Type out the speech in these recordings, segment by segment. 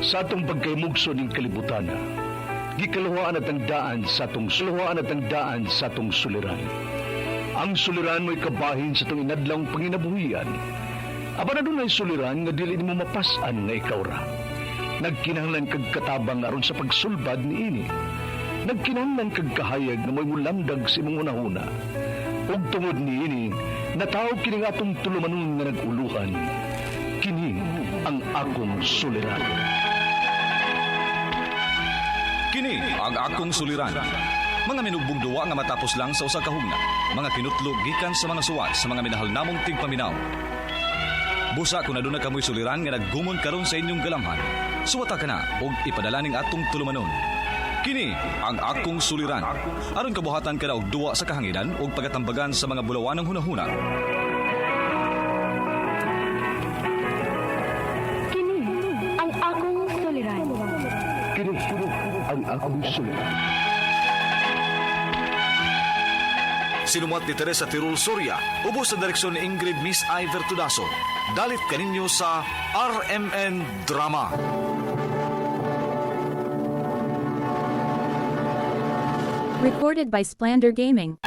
Sa atong pagkaymugso ning kalibutan, gikalawaan at ang daan sa atong suliran. Ang suliran mo'y kabahin sa itong inadlang panginabuhian. Aba na doon ay suliran nga dili mo mapasan nga ikaw ra. Nagkinahanglan kag katabang aron sa pagsulbad ni ini. Nagkinahanglan kag kahayag na may mulamdag sa imong unahuna. Ug tungod ni ini, natawag kini nga atong tulumanon nga naguluhan. Kini ang akong suliran. Kini ang akong suliran. Mga minugbong duwa nga matapos lang sa usa ka hugna. Mga kinutlog gikan sa mga suwat sa mga minahal namong tigpaminaw. Busa kung aduna kamoy suliran nga naggumon karon sa inyong galamhan. Suwata ka na og ipadala ning atong tulumanon. Kini ang akong suliran. Aron kabuhatan ka na og duwa sa kahanginan og pagatambagan sa mga bulawanang hunahuna. Kini ang akong suliran. Kini ang akong suliran. Sinumat ni Teresa Tirul Soria, ubos sa direksyon ni Ingrid Miss Iver Tudaso. Dalit kaninyo sa RMN Drama. Recorded by Splander Gaming.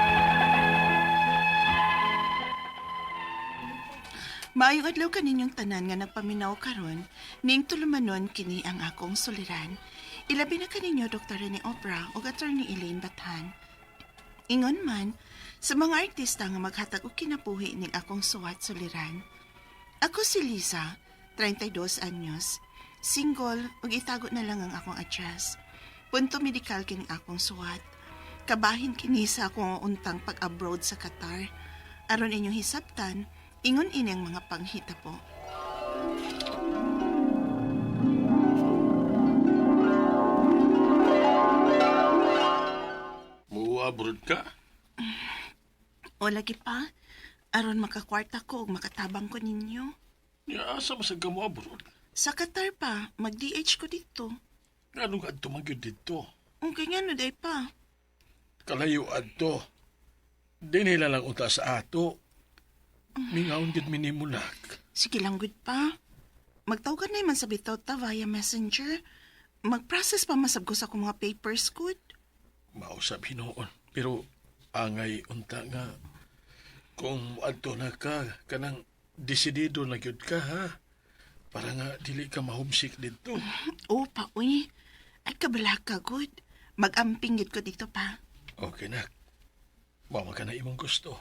Maayong adlaw kaninyong tanan nga nagpaminaw karon, ning tulumanon kini ang akong suliran. Ilabi na kaninyo Dr. Rene Opera o Attorney Elaine Bathan. Ingon man, sa mga artista nga maghatag og kinabuhi ning akong suwat suliran. Ako si Lisa, 32 anyos, single ug itago na lang ang akong address. Punto medikal kining akong suwat. Kabahin kini sa akong untang pag-abroad sa Qatar. Aron inyong hisabtan, ingon ini ang mga panghita po. Muabroad ka? O lagi pa, aron makakwarta ko ug makatabang ko ninyo. Ya, asa masag ka muabroad? Sa Qatar pa, mag-DH ko dito. Ano ka ito magyod dito? Okay nga no, day pa. Kalayo adto. Di nila lang unta sa ato. Mingaon gid minimunak. Sige lang, good pa. Magtawagan na man sa bitaw ta via messenger. Mag-process pa masab ko sa akong mga papers, good. Mausap hinoon. Pero angay unta nga. Kung adto na ka, kanang desidido na gyud ka ha. Para nga dili ka mahumsik dito. Oo pa, uy. Ay, kabala ka, good. Mag-amping gid ko dito pa. Okay na. Mama ka na imong gusto.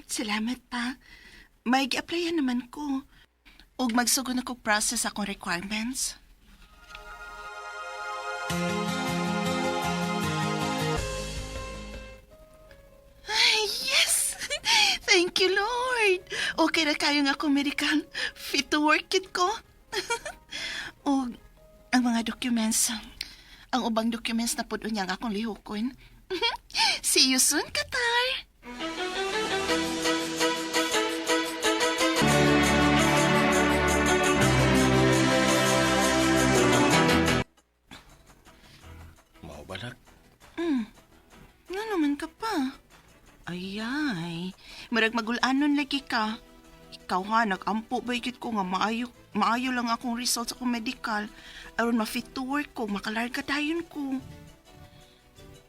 Salamat pa. May gi-applyan naman ko. Ug magsugon ako process akong requirements. Ay, yes! Thank you, Lord. Okay na kayo nga akong medical fit to work kit ko. Ug ang mga documents, ang ubang documents na pud unyang akong lihokon. See you soon, Qatar! Mao ba nak? Nga naman ka pa. Ayay, marag magulanon lagi ka. Ikaw ha, nag-ampo ba ikit ko nga maayo lang akong results akong medical. Aron ma-fit to work ko, makalarga dayon ko.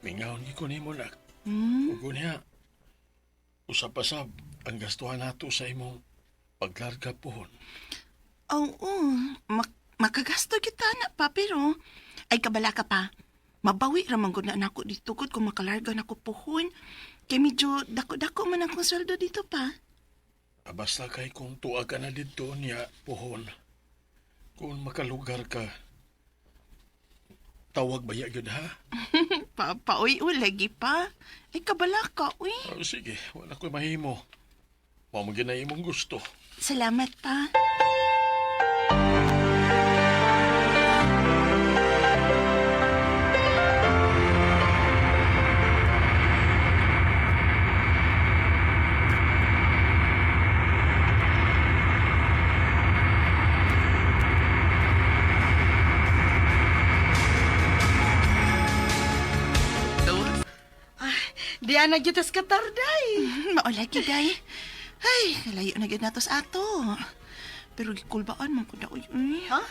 Mingaon ko nimo nak. Hmm? Ugo niya. Usap-asap ang gastuhan nato sa imong paglarga pohon. Oo, makagasto kita na pa, pero ay kabala ka pa. Mabawi ramang gud na ako dito gud kung makalarga na ko pohon. Kay medyo dako-dako man akong sweldo dito pa. Basta kay kung tuwa ka na dito niya pohon. Kung makalugar ka, tawag baya yun ha? Uy, lagi pa. Ay kabala ka, uy. Oh, sige, wala ko'y mahimo. Mamagin na imong gusto. Salamat pa. Diana gitas Qatar, day. Maulagi, day. Ay, nalayo na gyud nato sa ato. Pero gikulbaan man ko daw. Ha?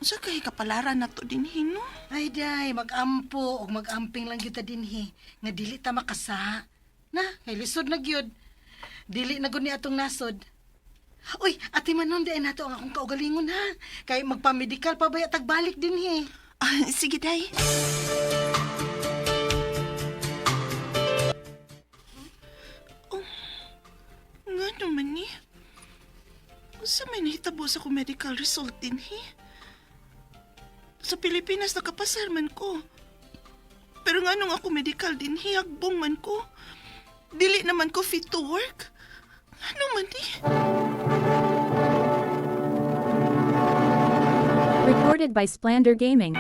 Sa kay kapalaran na to din hino. Ay, day, mag-ampo o mag-amping lang kita dinhi. Nga dili ta makasa. Na, kay lisod na gyud. Dili na gud ni atong nasod. Uy, ati manon day nato ang akong kaugalingon ha. Kay magpamedikal pa ba tagbalik dinhi. Ah, sige, day. Oh, nga naman ni. Sa may nahitabo sa akong medical result din, Sa Pilipinas nakapasar man ko. Pero nga nung ako medical din, hagbong man ko. Dili naman ko fit to work. Ano man ni? Recorded by Splander Gaming.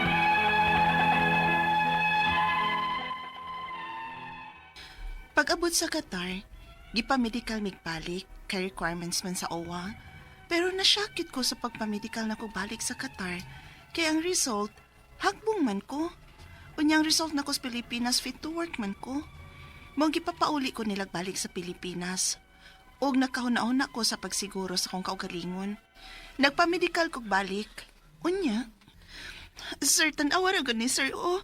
Pag-abot sa Qatar, gipa-medical migbalik, kay requirements man sa OWA. Pero nasyakit ko sa pagpa-medical na ko balik sa Qatar. Kaya ang result, hagbong man ko. Unyang result na ko sa Pilipinas, fit to work man ko. Mong gipapauli ko nilag balik sa Pilipinas. Og nakahuna-huna ko sa pagsiguro sa kong kaugalingon. Nagpa-medical ko balik. Unya. Sir, tanawa ra gud ni sir, oh.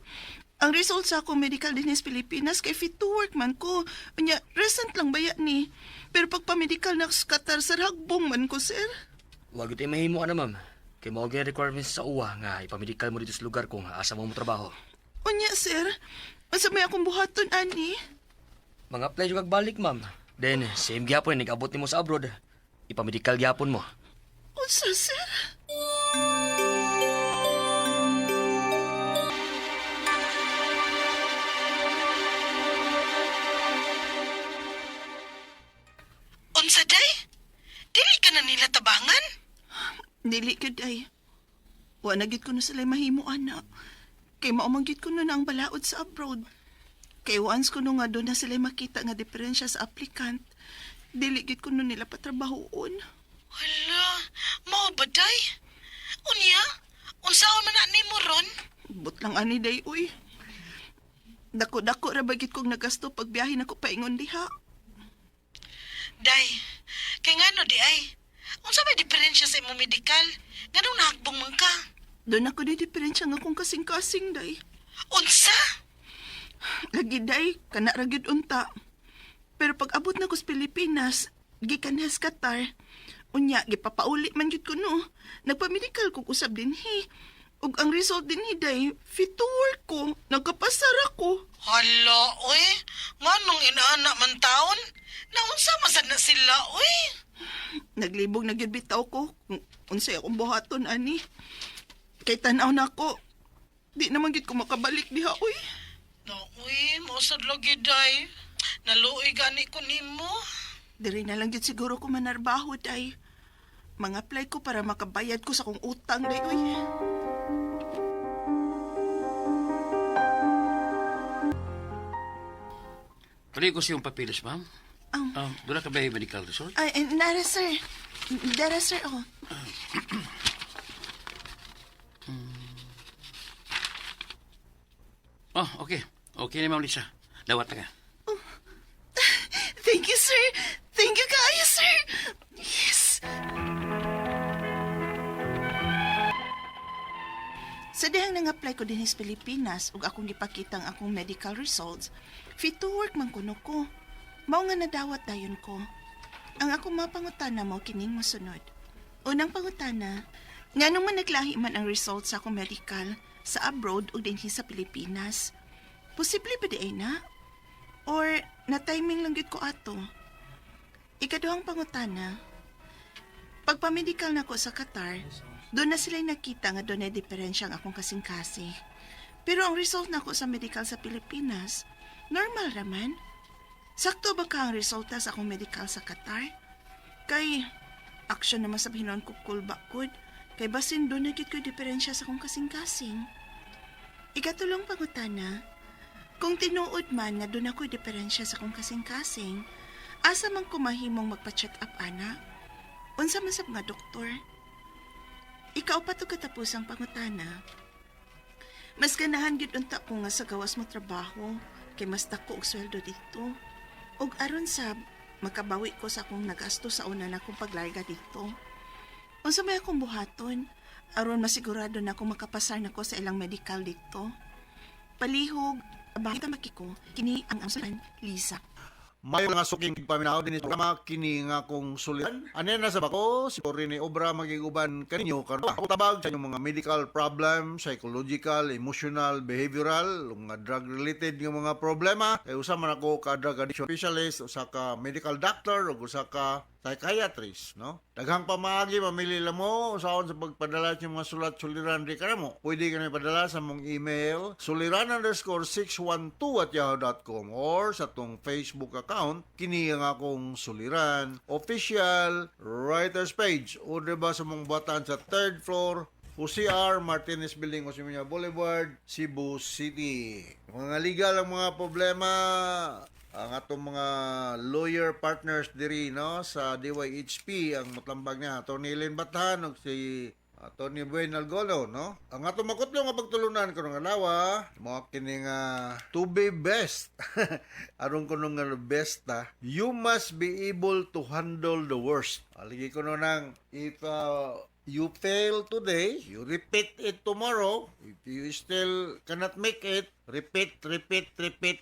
Ang result sa akong medical din sa Pilipinas kay fit to work man ko. Unya, recent lang baya ni. Pero pagpa-medical na sa Qatar, sir, hagbong man ko, sir. Wag ito mahimo na, ma'am. Kay mao gyud requirements sa uwa nga ipamedikal mo dito sa lugar kung asa mo trabaho. Unya, sir. Asa may akong buhaton, ani? Mga apply jud kag balik, ma'am. Then same gyapon nag-abot nimo sa abroad. Ipamedikal gyapon mo. Unsa, sir? Unsa day? Dili ka na nila tabangan? Dili gid ay. Wa na gid ko na sila mahimo ana. Kay maumanggit ko na ang balaod sa abroad. Kay once ko no nga doon na sila makita nga diferensya sa aplikant, dili gid ko no nila patrabahoon. Hala, mao ba day? Unya, unsaon man na nimo ron? But lang ani day uy. Dako-dako ra bagit kong nagasto pagbiyahe na ko paingon diha. Day, kay ngano di ay? Unsa may diferensya sa imong medikal? Nganong nahakbong man ka? Doon ako di diferensya nga kung kasing-kasing day. Unsa? Lagi day, kana ra gyud unta. Pero pag abot na ko sa Pilipinas, gikan na sa Qatar, unya gipapauli man gyud ko no. Nagpa-medical ko usab dinhi. Ug ang result dinhi day, fit to work ko, nagkapasar ako. Hala, oy. Nganong inaana man taon? Naunsa masad na sila, oy. Naglibog na gyud bitaw ko kung unsay akong buhaton ani. Kay tan-aw na ko. Di naman gyud ko makabalik diha uy. No, uy, mausad lagi day. Naluoy gani ko nimo. Diri na lang gyud siguro ko manarbaho day. Mga-apply ko para makabayad ko sa kong utang day uy. Pwede ko siyong papilis, ma'am. Doon ka ba yung medical resort? Ay, nara sir. Dara sir oh. Oh, okay. Okay na, ma'am Lisa. Dawat na ka. Thank you sir. Thank you kayo sir. Yes. Sa dihang nang-apply ko din sa Pilipinas ug akong gipakita ang akong medical results, fit to work man kuno ko. Mao nga nadawat dayon ko. Ang akong mga pangutana mo kining mosunod. Unang pangutana, nganong man naglahi man ang results sa akong medical sa abroad ug dinhi sa Pilipinas? Posible ba di ay na? Or na-timing lang gyud ko ato? Ikaduhang pangutana, pagpa-medical na ko sa Qatar, doon na sila nakita nga doon ay diferensya ang akong kasing-kasi. Pero ang result na ko sa medical sa Pilipinas, normal raman. Sakto ba ka ang resulta sa akong medical sa Qatar? Kay, aksyon naman sabihin ko kulbakod, kay basin doon nagit ko diferensya sa akong kasing-kasing. Ikatulong pangutana, kung tinuod man nga doon ako diferensya sa akong kasing-kasing, asa man ko mahimong magpa-check up ana? Unsa man sab nga doktor? Ikaw pa to katapusang pangutana. Mas ganahan gid unta ko nga sa gawas mo trabaho, kay mas dako og sweldo dito. Og aron sab makabawi ko sa akong nagasto sa una na akong paglarga dito. Unsa may akong buhaton? aron masigurado na kung makapasar na ko sa ilang medical dito. Palihog, bakit makiko, kini ang suliran, Lisa. May mga suking paminaw din ito kama kini nga kong suliran. Ano na sa bako, si Rini Obra magiguban kaninyo karon ako tabag sa inyong mga medical problem, psychological, emotional, behavioral, mga drug related nga mga problema. Kay usa man ako ka drug addiction specialist, usa ka medical doctor ug usa ka psychiatrist, no? Daghang pamaagi mamili lang mo usaon sa pagpadala sa mga sulat-suliran di kanamo. Pwede ka na ipadala sa mong email suliran_612@yahoo.com or sa tong Facebook account kini ang akong suliran official writers page o diba sa mong batan sa 3rd floor OCR Martinez Building, Osmeña Boulevard, Cebu City. Mga legal ang mga problema ang atong mga lawyer partners diri no sa DYHP ang motlambag niya Atty. Elaine Bathan ug si Atty. Buen Algolo no ang atong makutlo nga pagtulunan karon nga lawa mo kini nga to be best aron kuno nga best you must be able to handle the worst aligi kuno nang if you fail today, you repeat it tomorrow. If you still cannot make it, repeat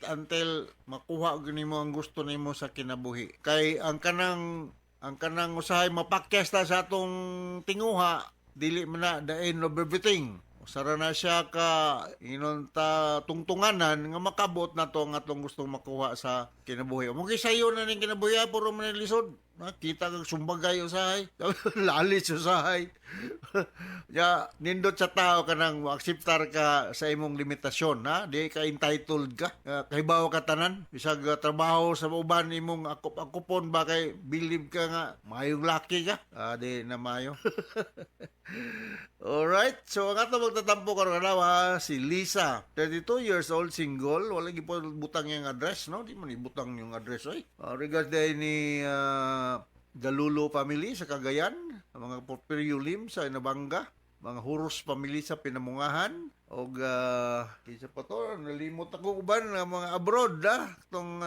until makuha gani mo ang gusto nimo sa kinabuhi. Kay ang kanang usahay mapakyas ta sa atong tinguha, dili man na the end of everything. Usara na siya ka inunta tungtunganan nga makabot na to ang atong gustong makuha sa kinabuhi. Mo sayo na ning kinabuhi puro man lisod. Kita kag sumbagay usahay. Lalis usahay. Ya nindot sa tao kanang akseptar ka sa imong limitasyon, ha? Di ka entitled ka. Kahibaw ka tanan. Bisag trabaho sa uban imong akop-akopon ba kay believe ka nga mayong lucky ka. Di na mayo. Alright, so ang ato magtatampo karon nga si Lisa, 32 years old, single, wala gipon butang yung address, no? Di man ibutang yung address oy. Regards day ni Galulo family sa Cagayan, mga Porfirio Lim sa Inabanga, mga Huros family sa Pinamungahan, og isa pa to, nalimot ako uban nga mga abroad tong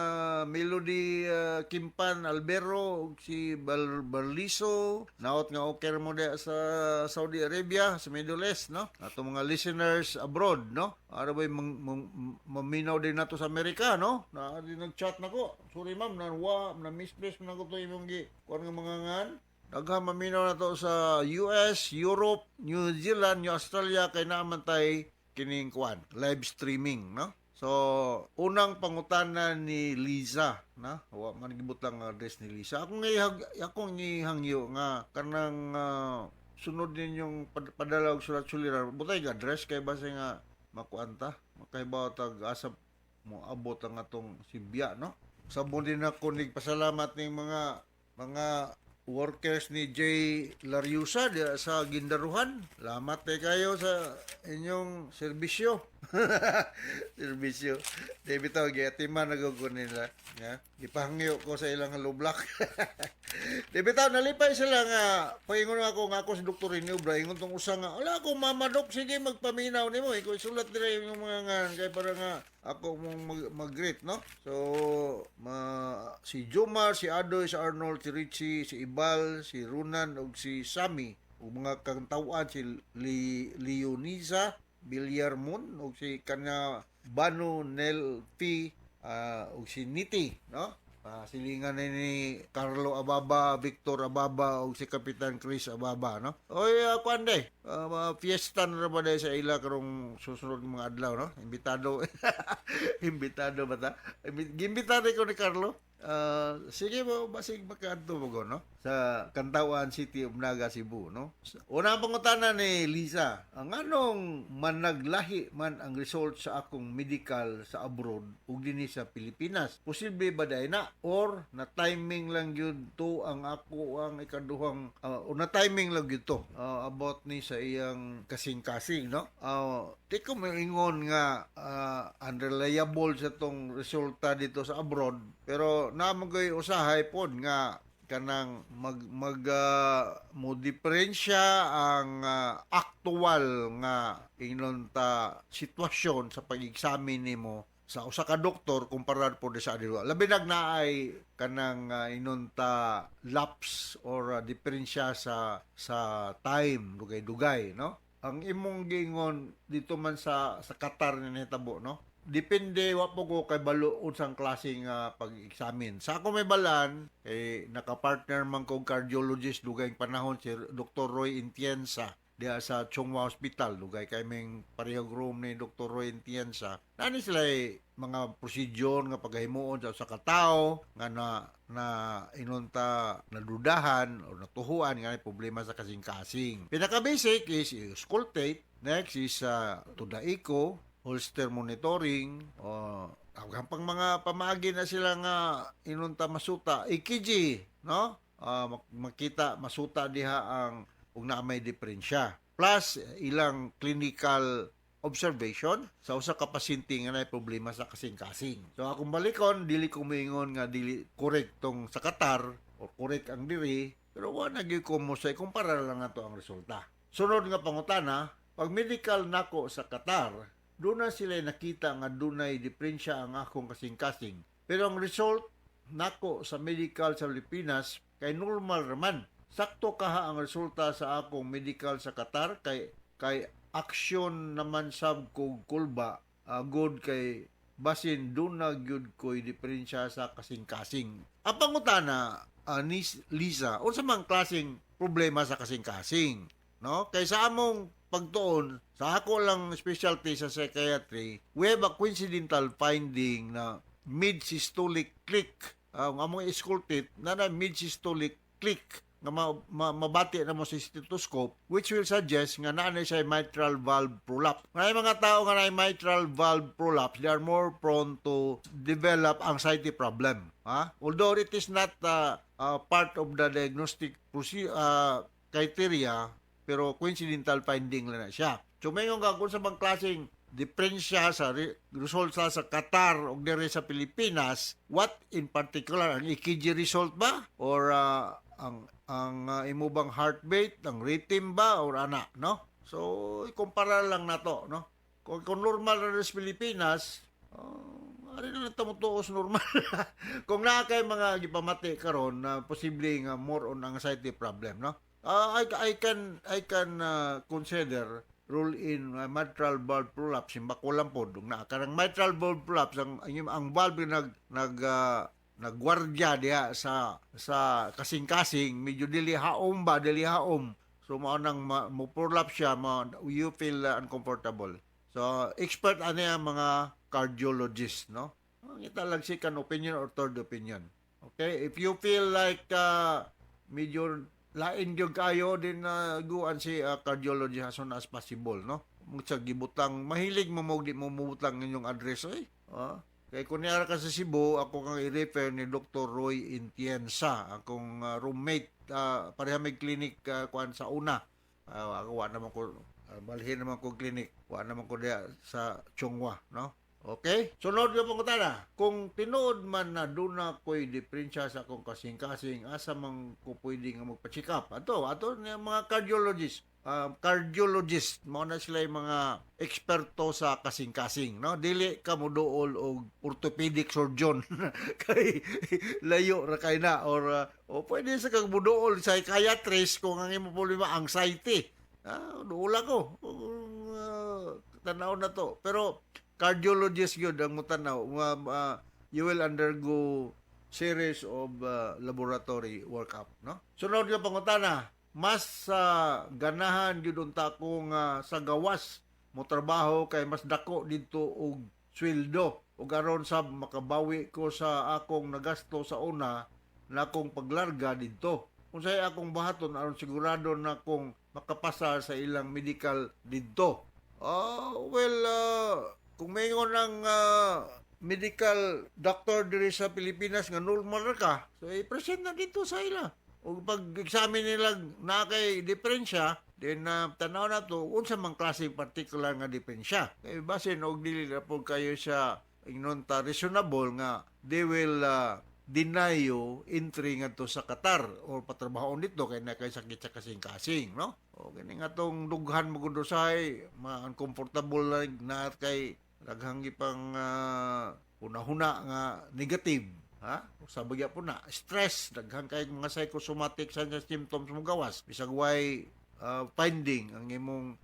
Melody Kimpan Albero og si Barliso naot nga okay mo de sa Saudi Arabia sa Middle East no ato mga listeners abroad no ara bay maminaw din nato sa Amerika no na di nag-chat nako sorry ma'am na misplace man ko to imong gi kuan nga mga ngan daghang maminaw na to sa US, Europe, New Zealand, New Australia kay naman tay kining kuan live streaming no so unang pangutanan ni Lisa na wa man gibutang address ni Lisa akong ihangyo nga kanang sunod ninyong padala og sulat-suliran butay ga address kay base nga makuanta makaibaw tag asap mo abot ang atong Sibya no sabon din ako nigpasalamat ning mga workers ni J. Lariusa sa Gindaruhan. Salamat kayo sa inyong serbisyo. Serbisyo. Di bitaw, giyatiman nagugunin nila. Ipahangyo ko sa ilang lublak. Di bitaw, nalipay sila nga. Paingon ako sa Dr. Iniobra. Ingon tong usa nga, ala ako mamadok, sige magpaminaw ni mo. Ikaw isulat nila yung mga nga. Kaya para nga ako mong mag-greet, no? So, si Jomar, si Adoy, si Arnold, si Richie, si Ibal, si Runan, ug si Sammy, ug mga kantauan si Leonisa Villarmon, ug si kanya Banu Nel P, ug si Niti, no? Silingan ni Carlo Ababa, Victor Ababa, ug si Kapitan Chris Ababa, no? Oy, kuanday, fiesta na ba day sa ila karong susunod mga adlaw, no? Imbitado. Imbitado ba ta? Gimbitado ko ni Carlo. Sige mo, basig magkanto mo no? Sa Kantawan City of Naga, Cebu, no? Unang pangutanan ni Lisa, ang anong managlahi man ang result sa akong medical sa abroad ug dinhi sa Pilipinas? Posible ba day na? Or na timing lang yun to ang ako ang ikaduhang na timing lang yun to about ni sa iyang kasing-kasing, no? Di ko maingon nga unreliable sa tong resulta dito sa abroad, pero namagoy usahay pod nga kanang mo diferensya ang aktual nga ingnon ta sitwasyon sa pag-examine nimo sa usa ka doktor kumparar po sa adiro. Labi nagnaay kanang inunta lapse or diferensya sa time dugay-dugay, no? Ang imong gingon dito man sa Qatar ni nahitabo, no? Depende wa po ko kay balo unsang klaseng pag-examine. Sa ako may balan, naka-partner man kong cardiologist dugay panahon si Dr. Roy Entienza diya sa Chonghua Hospital. Dugay kay ming parehong room ni Dr. Roy Entienza. Nani sila mga procedure nga paghimuon sa katao nga na inunta nadudahan o natuhuan nga problema sa kasing-kasing. Pinaka-basic is auscultate. Next is tudaiko, holster monitoring, pang mga pamagi na sila nga inunta masuta, EKG, no? Makita masuta diha ang ug na may diferensya. Plus ilang clinical observation sa usa ka pasyente nga nay problema sa kasing-kasing. So akong balikon, dili ko moingon nga dili correct tong sa Qatar o correct ang diri, pero wa na gyud ko mo say kumpara lang nato ang resulta. Sunod nga pangutana, pag medical nako sa Qatar, doon na sila nakita nga dunay diferensya ang akong kasing-kasing. Pero ang result nako sa medical sa Pilipinas kay normal raman. Sakto kaha ang resulta sa akong medical sa Qatar kay action naman sab ko kulba good kay basin doon na gyud ko'y diferensya sa kasing-kasing. Ang pangutana ni Lisa, unsa man klaseng problema sa kasing-kasing, no? Kay sa among pagtuon, sa ako lang specialty sa psychiatry, we have a coincidental finding na mid-systolic click. Ang among auscultate na mid-systolic click nga mabati na mo sa stethoscope, which will suggest nga naa siya mitral valve prolapse. Ngay mga tao nga na mitral valve prolapse, they are more prone to develop anxiety problem. Although it is not part of the diagnostic criteria, pero coincidental finding lang na siya. So mayon ka kung sa bang klaseng diferensya sa result sa Qatar o dire sa Pilipinas, what in particular, ang EKG result ba? Or ang imo bang heartbeat, ang rhythm ba, or ana, no? So, ikumpara lang na to, no? Kung normal na sa Pilipinas, ari na tamutuos normal. Kung naa kay mga gipamati karon na posible nga more on anxiety problem, no? I can consider rule in mitral valve prolapse in bakulang pod na karang mitral valve prolapse ang valve nagwardya diha sa kasing-kasing medyo dili haom. So mao nang mo prolapse siya, you feel uncomfortable. So expert ani ang mga cardiologist, no? Kita lang second opinion or third opinion. Okay, if you feel like medyo lain gyud kayo din guan si cardiology as soon as possible, no? Mutsa gibutang mahilig mo di mo mubutang inyong address kay kunyara ka sa Cebu, ako kang i-refer ni Dr. Roy Entienza, akong roommate, pareha may clinic kuan sa una. Ako wa naman ko balhin naman ko clinic, wa naman ko diya sa Chonghua, no? Okay? Sunod yung pangutana. Kung tinuod man na doon na ko'y diferensya sa akong kasing-kasing, asa man ko pwede nga magpa-check up. Ato niya mga cardiologist, mga na sila yung mga eksperto sa kasing-kasing, no? Dili ka mo dool og orthopedic surgeon kay layo ra kay na or pwede sa kag mudool psychiatrist kung ang imo problema anxiety. Duula ko. Tanaw na to. Pero cardiologist yun ang mutanaw. You will undergo series of laboratory workup, no? Sunod yung pangutana, mas ganahan yun unta kung sa gawas mo trabaho kay mas dako dito og sweldo ug aron sa makabawi ko sa akong nagasto sa una na akong paglarga dito. Unsay akong bahaton aron sigurado na akong makapasa sa ilang medical dito. Kung mayroon ng medical doctor diri sa Pilipinas nga normal ra ka, so i-present na dito sa ila. O pag-examine nila na kay diferensya, then tanaw na to, unsa mang klase particular nga diferensya. Kaya basin, og dili na po kayo sa inunta reasonable nga they will deny you entry nga to sa Qatar or patrabaho dito kay na kay sakit sa kasing-kasing, no? O kini nga tong dughan mo gudusay, ma-uncomfortable na kay daghang gipang huna-huna nga negative, ha? Sa bagya po na, stress, daghang kay mga psychosomatic sa symptoms mo gawas. Bisag way finding ang imong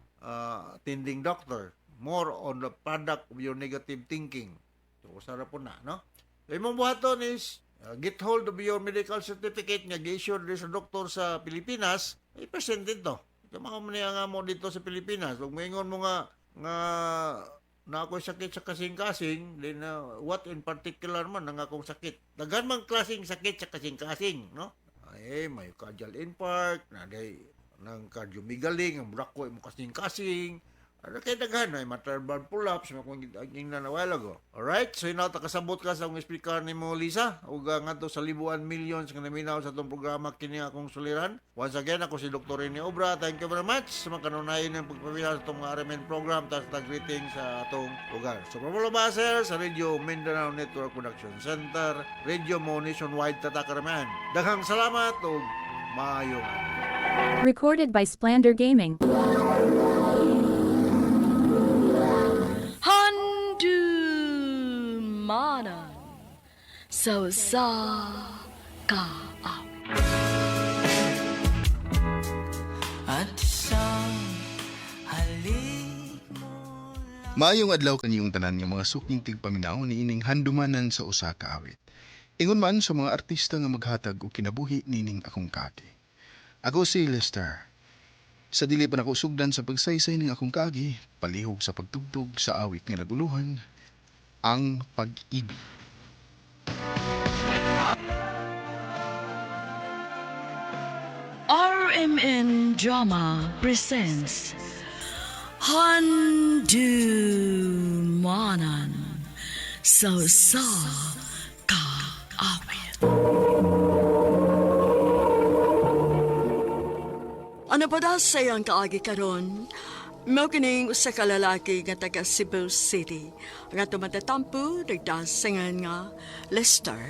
attending doctor, more on the product of your negative thinking. So, usara po na, no? So, imong buhaton is, get hold of your medical certificate nga gi-issue sa doktor sa Pilipinas, i-present dito. Yung mga maniya nga mo dito sa Pilipinas, kung maingon mo nga na ako'y sakit sa kasing-kasing, then what in particular man ang akong sakit. Daghan mang klaseng sakit sa kasing-kasing, no? Ay, myocardial infarct, na day ng cardiomegaly, ang brako mo kasing-kasing. Ano kay daghan ay mitral valve prolapse mo kung ingnan na while ago. Alright, so ina kasabot ka sa akong speaker ni mo Lisa ug ngadto sa libuan millions nga naminaw sa atong programa kini akong suliran. Once again ako si Dr. Rene Obra. Thank you very much sa mga kanunayan ng pagpaminaw sa atong RMN program tas tag-greeting sa atong lugar. So Pamalo Baser sa Radio Mindanao Network Production Center, Radio Mo Nationwide Tatakaraman. Daghang salamat ug maayong Recorded by Splander Gaming. Handumanan so sa ka at isang halik mo. Maayong adlaw kaniyong tanan nga mga suking tigpaminaw ni ining handumanan sa usa ka awit. Ingon man sa mga artista nga maghatag og kinabuhi nining akong kagi. Ako si Lester. Sa dili pa nako sugdan sa pagsaysay ning akong kagi, palihog sa pagtugtog sa awit nga naguluhan, ang pag-ibig. RMN Drama presents Handumanan so sa ka awit. Ano pa daw sayang kaagi karon? Mao kining usa ka lalaki nga taga Cebu City nga tumatatampo nagdasingan nga Lester.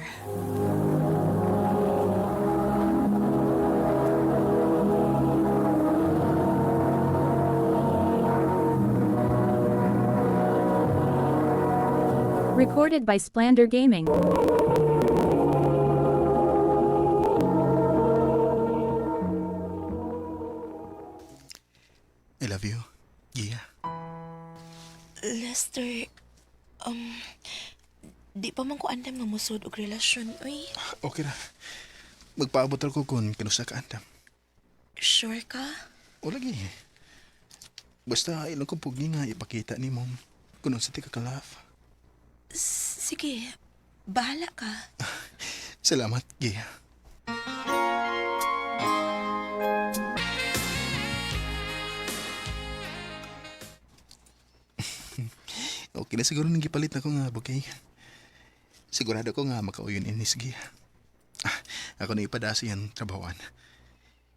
Recorded by Splander Gaming. I love you, Gia. Lester, di pa man ko andam nga musud og relasyon, uy. Okay ra. Magpaabot ako kung kanusa ka andam. Sure ka? O lagi. Basta ilang kong pugni nga ipakita ni mong kung sa ti ka kalaf. Sige, bahala ka. Salamat, Gia. Okay na siguro nang gipalit na ko nga bouquet. Sigurado ko nga makauyon inis, Gia. Ako na ipadasi yan trabawan.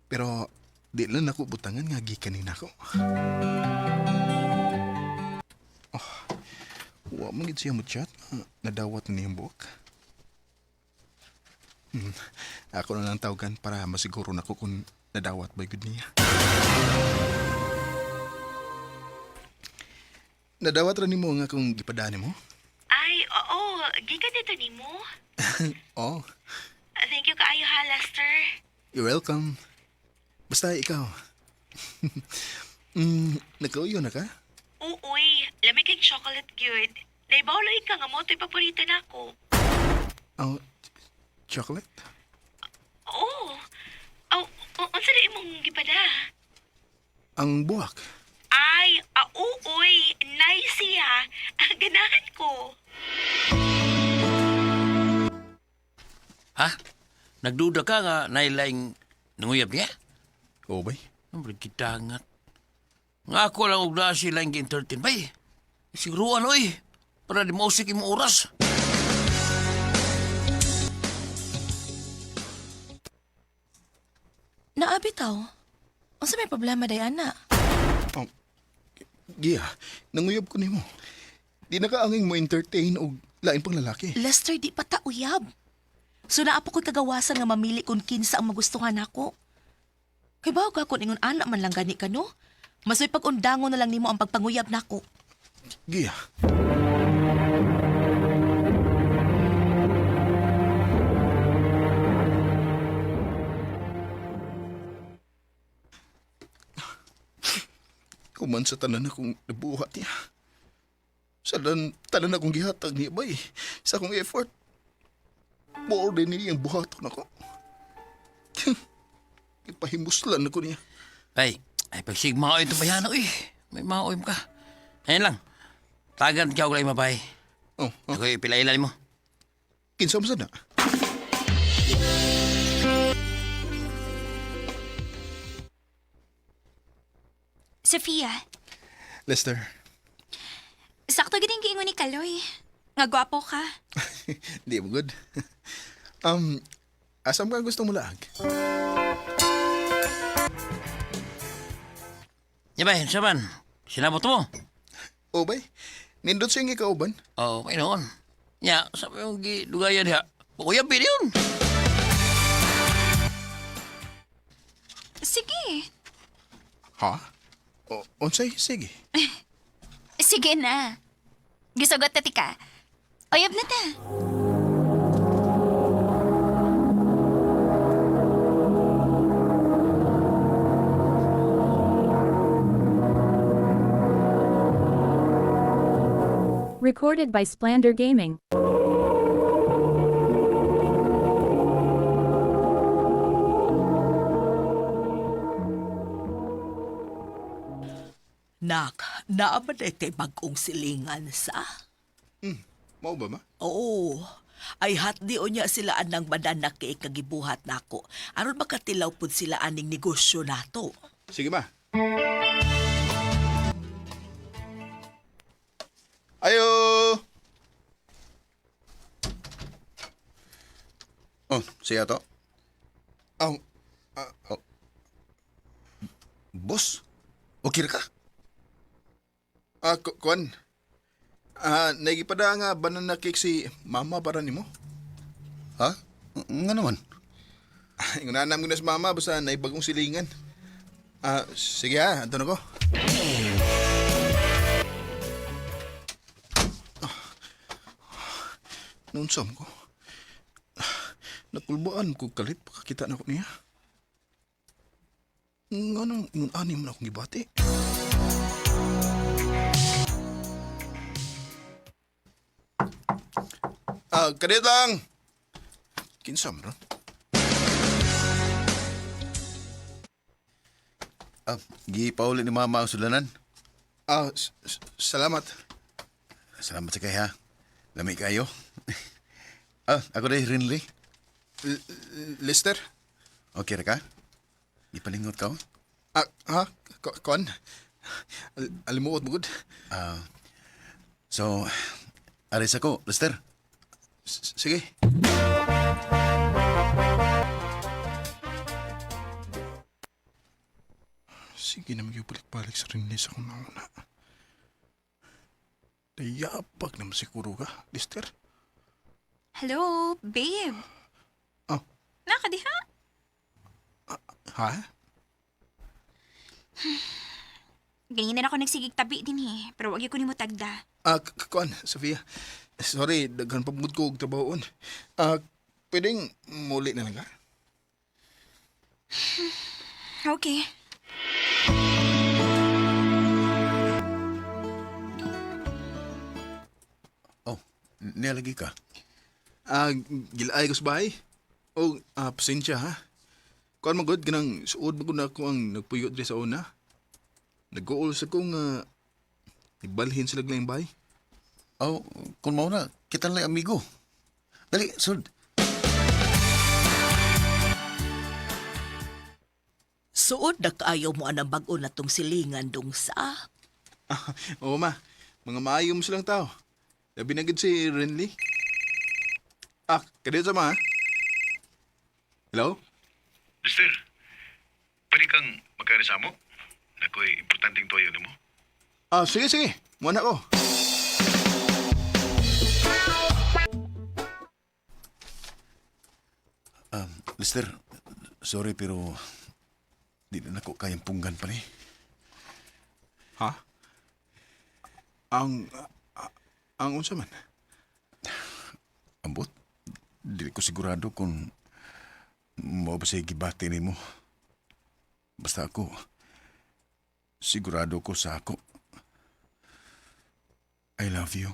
Pero di lang ako butangan nga gikan na ako. Wa man gid siya mo chat, nadawat na niyang buhok. Ako na lang tawagan para masiguro na ko kung nadawat ba gud niya. Nadawat ra nimo nga kung gipadani mo? Ay, oo. Gikan dito ni mo. Oh, Thank you kaayo ha, Lester. you're welcome. Basta ikaw. Nagkauyo na ka? Uy, lamig kang chocolate cute. Naibawloy ka nga mo, ito'y paborito na ako. Oh, chocolate? Oo. Unsa na imong gipada? Ang buwak. Ay, uy, nice siya. Ganahan ko. Ha? Nagduda ka nga nailaing nanguyab niya? Oo, bay. Ang kitangat. Nga ako lang og na sila yung entertain, bay. Siguruan, oy. Para di mausik yung oras. Naabitaw. Unsa may problema day ana? Gia, nanguyab ko nimo. Di na kaanging mo entertain og lain pang lalaki. Lester, di pa ta uyab. So naapo ko kagawasan nga mamili kung kinsa ang magustuhan ako. Kay bago ka kung ingon anak man lang gani ka, no? Masoy pag-undangon na lang nimo ang pagpanguyab nako. Gia, Human sa tanan akong nabuhat niya. Sa tanan akong gihatag niya bay. Sa akong effort. More din niya ang buhaton ako. Ipahimuslan ako niya. Bay, ay pagsigmao ito bayano eh. May maoy ka. Ayan lang. Tagan ka ko lang mabay. Oh, Ako ipilailan mo. Kinsa mo sana? Sofia, Lester. sakto gid ang giingon ni Kaloy. Nga gwapo ka. Di mo good. Asam ka gusto mo laag? Ya bay, saban. Sinabot mo. O bay, nindot siyang ikauban. Oh, may noon. Ya, sabi yung gidugayan diha. Kuya pili yun. Sige. Ha? Unsay? Sige. Sige na. Gisugot na tika. Oyab na ta. Recorded by Splander Gaming. Nak, naamad ay kay bagong silingan sa? Mao ba ma? Oo. Ay hatdi o niya sila anang badan na kay kagibuhat nako. Aron makatilaw pud sila aning negosyo nato. Sige ma. Ayo! Oh, siya to? Oh, Boss, okay ka? Kuan. Nagipada nga banana cake si mama para nimo. Ha? Nga naman. Ingunanam ko na si mama basta naibagong silingan. Sige ha, anto na ko. Nunsam ko. Nakulbaan ko kalit pakakita na ko niya. Nga nang ingun-anim na akong gibati. Kadit lang! Kinsam ron? Gipauli ni mama ang sulanan. Salamat. Salamat sa kaya. Lami kayo. Ako na Rinley. Lester? Okay ra ka? Ipalingot ka? Kuan? Alimuot mo good? So, aris ako, Lester. Sige. Sige na magyubalik-balik sa rinli sa kong nauna. Nayapag naman siguro ka, Lister. Hello, babe. Oh. Nakadiha? Ha? Ganyan na ako nagsigig tabi din pero wag ko ni mo tagda. Kuan, Sofia. Sorry, daghan pamugod ko og trabahoon. Pwedeng muli na lang ka? Okay. Nialagi ka? Gilay ko sa bahay. Pasensya ha. Kuan magod, ganang suod magod na ako ang nagpuyot rin sa una. Nag-goal sa kong ibalhin sila lang yung bahay. Kung mau na, kita lang amigo. Dali, sud. Suod na kaayaw mo anang bago na tong silingan dong sa? Oo ma, mga maayo mo silang tao. Labi na gid si Renly. Kadito sa ma. Hello? Mister, pwede kang magkarisamo? Nako'y importanteng tuwayo mo. Sige. Muna ko. Lester, sorry pero di na ako kayang punggan pa ni. Ha? Ang unsa man? Ambot, di ko sigurado kung mo ba siya gibati ni mo. Basta ako, sigurado ko sa ako. I love you.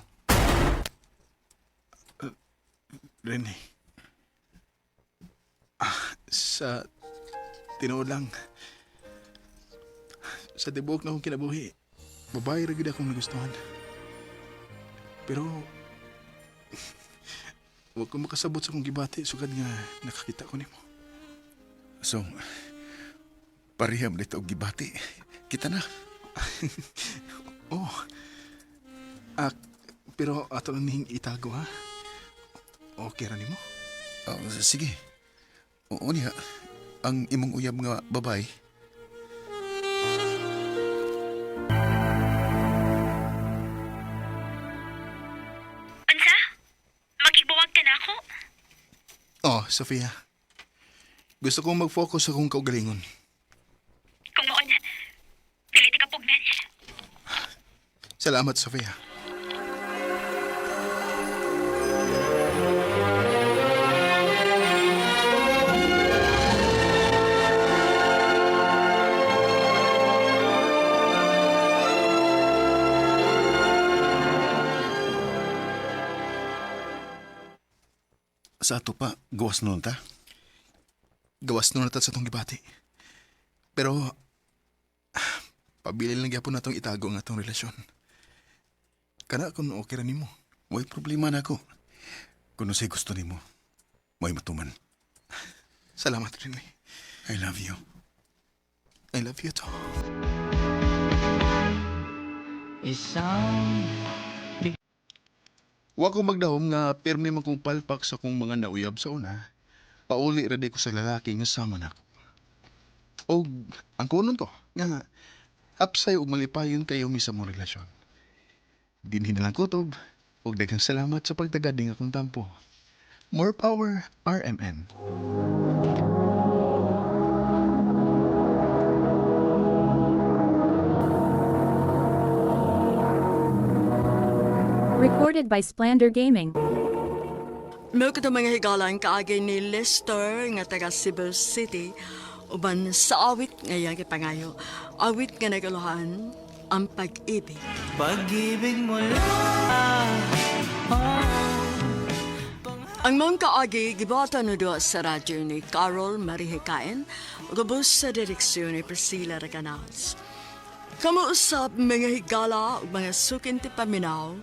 Rene. Sa tinuod lang. Sa tibok na akong kinabuhi, babae ra gid akong nagustuhan. Pero huwag ko makasabot sa akong gibati sugad nga nakakita ko nimo. So, pariham dito og gibati. Kita na. Oh. Pero ato lang ning itago ha. Okay ra nimo? Sige. Oo niya. Ang imong uyab nga babay. Unsa? Magigbuwag ka na ako? Oh, Sofia. Gusto kong mag-focus sa akong kaugalingon. Kung noon, pilit ka pugnan. Salamat, Sofia. Sa ato pa, gawas nun ta? Gawas nun natat sa itong gibati. Pero, pabilin lang yapon na itong itago ang atong relasyon. Kana kung okay ra nimo. May problema na ako. Kung sa'y gusto nimo, may matuman. Salamat, Rene. I love you. I love you too. Wa ko magdahom nga permi man kong palpak sa kong mga nauyab sa una. Pauli ra di ko sa lalaki nga sama nako. Og ang kunon to nga hapsay og malipayon kayo mi sa mong relasyon. Dinhi na lang kutob og daghang salamat sa pagtagad ning akong tampo. More power, RMN. Recorded by Splander Gaming. Mao kada mga higalang kaagay ni Lester nga taga Cebu City uban sa awit ngayang ipangayo. Awit nga nagaluhan ang pag-ibig. Pag-ibig mo lang. Ang mga kaagi gibata no doa sa radyo ni Carol Marihikain ugabos sa direksyon ni Priscilla Racanals. Kamuusap mga higala ug mga sukin ti paminaw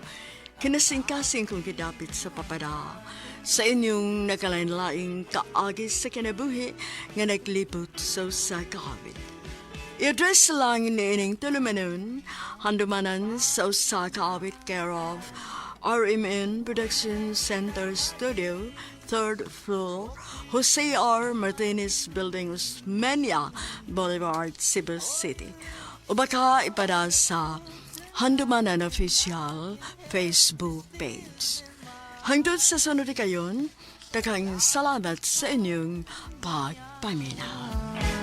kinasingkasing kong kidapit sa papada sa inyong nakalain-laing kaagi sa kinabuhi nga naglipot sa usa ka hawit. I-address lang ni ining tulumanon handumanan sa usa ka hawit care of RMN Production Center Studio, 3rd floor, Jose R. Martinez Building, Usmeña Boulevard, Cebu City. O baka ipada sa Handumanan Official Facebook page. Hangtod sa sunod kayon, takang salamat sa inyong pagpaminaw.